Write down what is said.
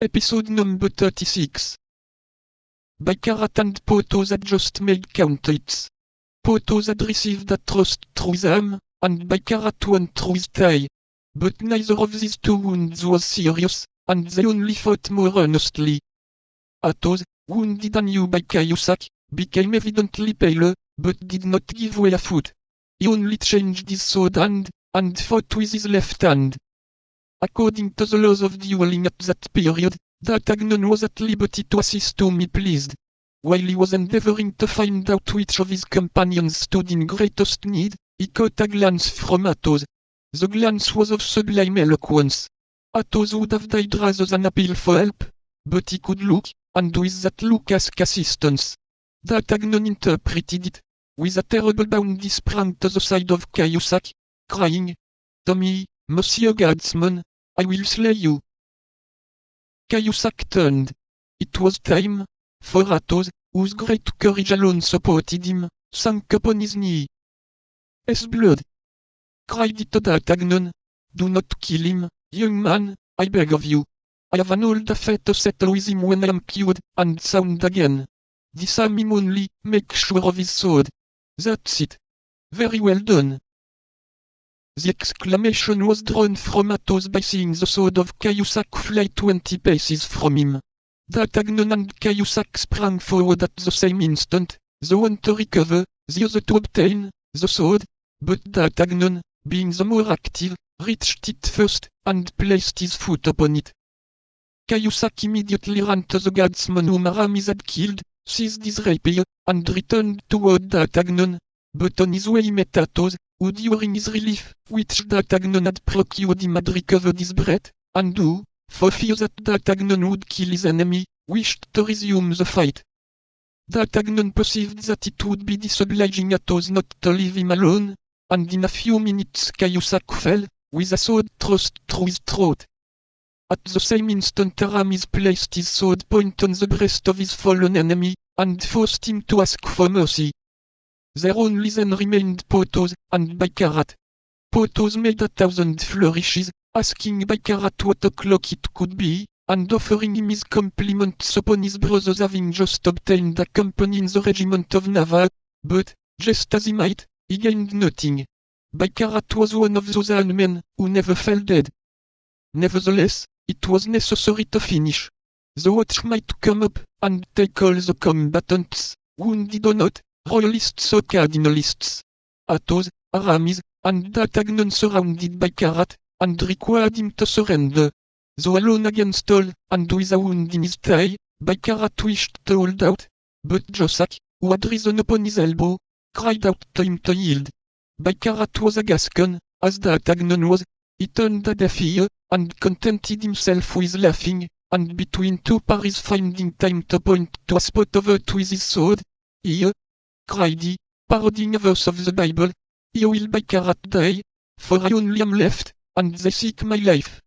Episode number 36. Baccarat and Porthos had just made counters. Porthos had received a trust through them, and Baccarat won through his tie. But neither of these two wounds was serious, and they only fought more earnestly. Athos, wounded anew by Cahusac, became evidently paler, but did not give way a foot. He only changed his sword hand, and fought with his left hand. According to the laws of dueling at that period, D'Artagnan was at liberty to assist whom he pleased. While he was endeavoring to find out which of his companions stood in greatest need, he caught a glance from Athos. The glance was of sublime eloquence. Athos would have died rather than appeal for help, but he could look, and with that look ask assistance. D'Artagnan interpreted it. With a terrible bound he sprang to the side of Cahusac, crying, "Tommy, Monsieur Guardsman, I will slay you." Cahusac turned. It was time, for Athos, whose great courage alone supported him, sank upon his knee. "Blood!" cried D'Artagnan. "Do not kill him, young man, I beg of you. I have an old affair to settle with him when I am cured and sound again. Disarm him only, make sure of his sword. That's it. Very well done." The exclamation was drawn from Athos by seeing the sword of Cahusac fly 20 paces from him. D'Artagnan and Cahusac sprang forward at the same instant, the one to recover, the other to obtain the sword, but D'Artagnan, being the more active, reached it first, and placed his foot upon it. Cahusac immediately ran to the guardsman whom Aramis had killed, seized his rapier, and returned toward D'Artagnan, but on his way he met Athos, who during his relief, which D'Artagnan had procured him, had recovered his breath, and who, for fear that D'Artagnan would kill his enemy, wished to resume the fight. D'Artagnan perceived that it would be disobliging Athos not to leave him alone, and in a few minutes Cahusac fell, with a sword thrust through his throat. At the same instant Aramis placed his sword point on the breast of his fallen enemy, and forced him to ask for mercy. There only then remained Porthos and Baccarat. Porthos made 1,000 flourishes, asking Baccarat what o'clock it could be, and offering him his compliments upon his brother's having just obtained a company in the regiment of Navarre, but, just as he might, he gained nothing. Baccarat was one of those iron men who never fell dead. Nevertheless, it was necessary to finish. The watch might come up and take all the combatants, wounded or not, royalists or cardinalists. Athos, Aramis, and D'Artagnan surrounded Baccarat, and required him to surrender. Though alone against all, and with a wound in his thigh, Baccarat wished to hold out, but Jussac, who had risen upon his elbow, cried out to him to yield. Baccarat was a Gascon, as D'Artagnan was. He turned a deaf ear, and contented himself with laughing, and between two parries finding time to point to a spot of earth with his sword. "Here," cried he, parodying a verse of the Bible, "here will Baccarat die, for I only am left, and they seek my life."